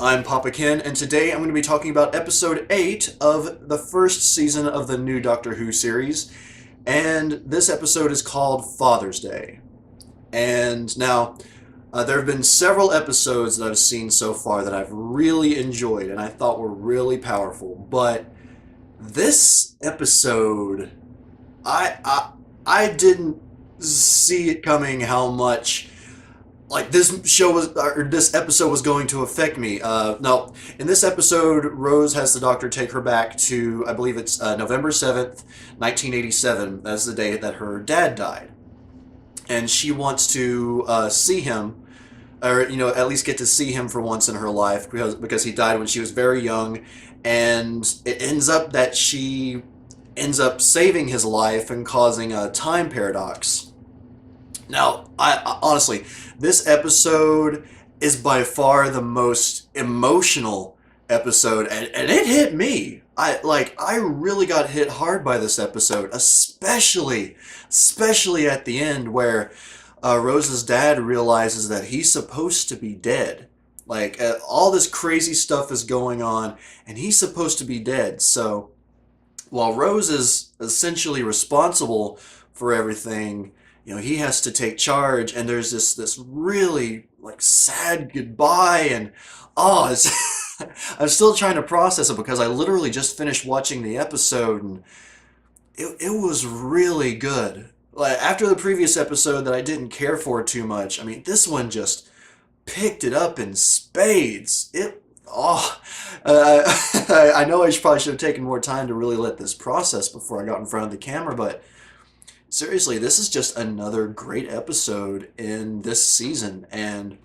I'm Papa Ken, and today I'm going to be talking about episode 8 of the first season of the new Doctor Who series. And this episode is called Father's Day. And now, there have been several episodes that I've seen so far that I've really enjoyed and I thought were really powerful. But this episode, I didn't see it coming how much this episode was going to affect me. No, in this episode, Rose has the Doctor take her back to, I believe it's November 7th, 1987. That's the day that her dad died. And she wants to see him, or, at least get to see him for once in her life, because he died when she was very young. And it ends up that she ends up saving his life and causing a time paradox. Now, I honestly, this episode is by far the most emotional episode, and it hit me. I really got hit hard by this episode, especially at the end where Rose's dad realizes that he's supposed to be dead. All this crazy stuff is going on, and he's supposed to be dead. So, while Rose is essentially responsible for everything, he has to take charge, and there's this really sad goodbye, and I'm still trying to process it because I literally just finished watching the episode, and it was really good. After the previous episode that I didn't care for too much, I mean, this one just picked it up in spades. I know I probably should have taken more time to really let this process before I got in front of the camera, but seriously, this is just another great episode in this season, and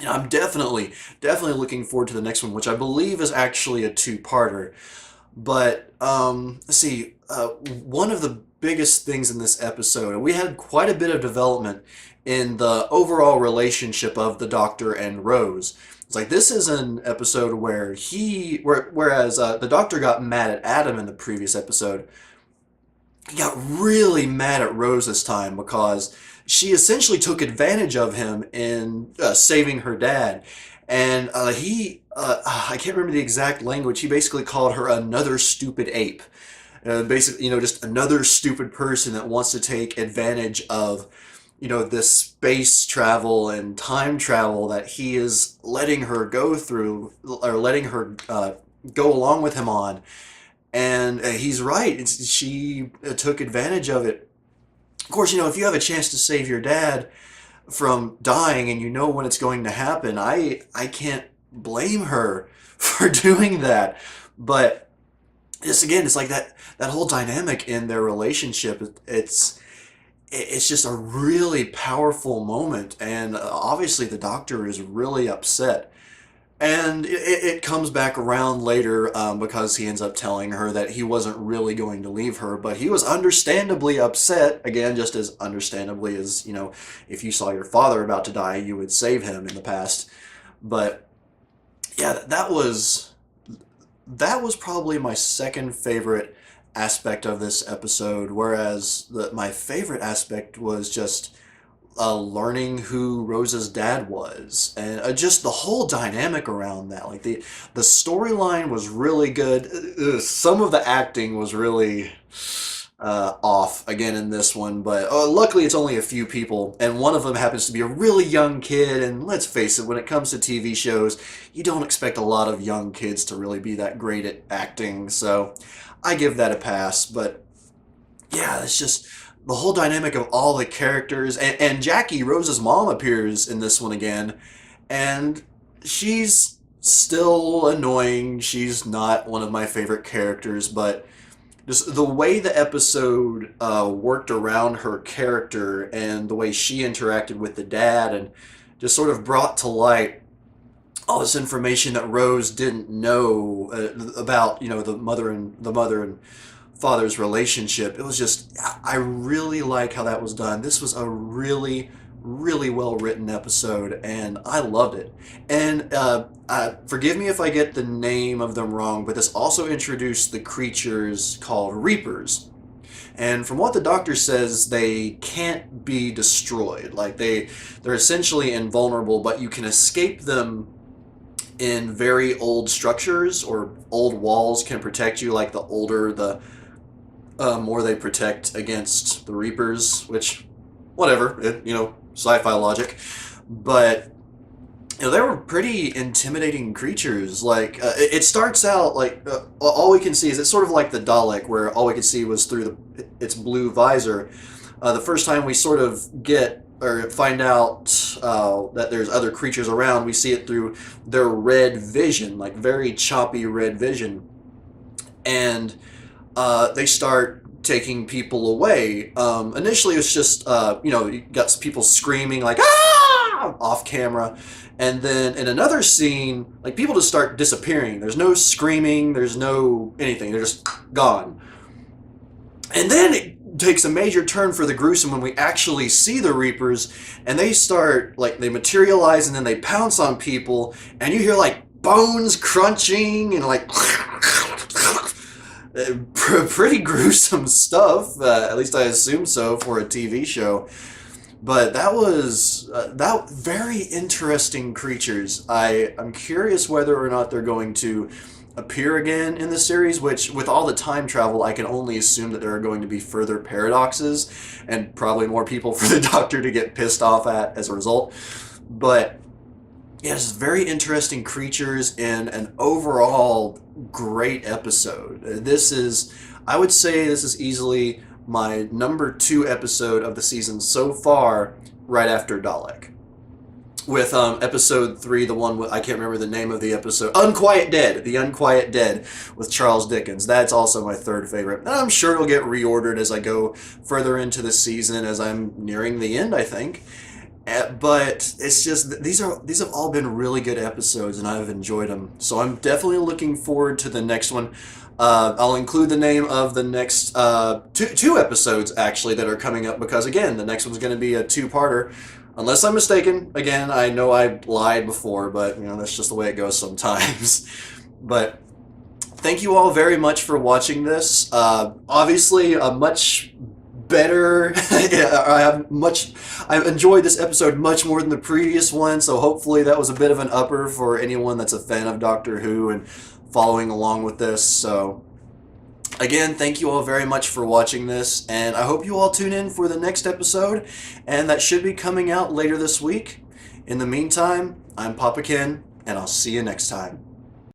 I'm definitely looking forward to the next one, which I believe is actually a two-parter. But let's see, one of the biggest things in this episode, and we had quite a bit of development in the overall relationship of the Doctor and Rose. It's this is an episode where whereas the Doctor got mad at Adam in the previous episode, he got really mad at Rose this time because she essentially took advantage of him in saving her dad. And I can't remember the exact language, he basically called her another stupid ape. Basically, just another stupid person that wants to take advantage of, this space travel and time travel that he is letting her go through, or letting her go along with him on. And he's right. She took advantage of it. Of course, if you have a chance to save your dad from dying and you know when it's going to happen, I can't blame her for doing that. But it's like that whole dynamic in their relationship. It's just a really powerful moment, and obviously the Doctor is really upset. And it comes back around later because he ends up telling her that he wasn't really going to leave her, but he was understandably upset, again, just as understandably as, if you saw your father about to die, you would save him in the past. But yeah, that was probably my second favorite aspect of this episode, whereas my favorite aspect was just learning who Rose's dad was, and just the whole dynamic around that. The storyline was really good. Some of the acting was really off again in this one, but luckily it's only a few people, and one of them happens to be a really young kid. And let's face it, when it comes to TV shows, you don't expect a lot of young kids to really be that great at acting, so I give that a pass. But yeah, it's just the whole dynamic of all the characters, and Jackie, Rose's mom, appears in this one again, and she's still annoying. She's not one of my favorite characters, but just the way the episode worked around her character and the way she interacted with the dad, and just sort of brought to light all this information that Rose didn't know about, the mother and father's relationship. It was just, I really like how that was done. This was a really, really well written episode, and I loved it. And forgive me if I get the name of them wrong, but this also introduced the creatures called Reapers. And from what the Doctor says, they can't be destroyed. They're essentially invulnerable, but you can escape them in very old structures, or old walls can protect you. Like the older, the more they protect against the Reapers, which, whatever, sci-fi logic. But they were pretty intimidating creatures. Like it starts out like all we can see is it's sort of like the Dalek, where all we could see was through its blue visor. The first time we sort of get or find out that there's other creatures around, we see it through their red vision, like very choppy red vision, and they start taking people away. Initially, it was just you got people screaming like "ah!" off camera, and then in another scene, like people just start disappearing. There's no screaming. There's no anything. They're just gone. And then it takes a major turn for the gruesome when we actually see the Reapers, and they start, like, they materialize and then they pounce on people, and you hear like bones crunching and like pretty gruesome stuff. At least I assume so for a TV show. But that was that very interesting creatures. I'm curious whether or not they're going to appear again in the series, which with all the time travel, I can only assume that there are going to be further paradoxes and probably more people for the Doctor to get pissed off at as a result. But yeah, it's very interesting creatures and an overall great episode. I would say this is easily my number 2 episode of the season so far, right after Dalek. With episode 3, the one with, I can't remember the name of the episode, Unquiet Dead, The Unquiet Dead with Charles Dickens. That's also my 3rd favorite. And I'm sure it'll get reordered as I go further into the season, as I'm nearing the end, I think. But it's just, these have all been really good episodes, and I've enjoyed them. So I'm definitely looking forward to the next one. I'll include the name of the next two episodes, actually, that are coming up, because, again, the next one's going to be a 2-parter. Unless I'm mistaken. Again, I know I lied before, but that's just the way it goes sometimes. But thank you all very much for watching this. Obviously, a much better. I've enjoyed this episode much more than the previous one, so hopefully that was a bit of an upper for anyone that's a fan of Doctor Who and following along with this. So again, thank you all very much for watching this, and I hope you all tune in for the next episode, and that should be coming out later this week. In the meantime, I'm Papa Ken, and I'll see you next time.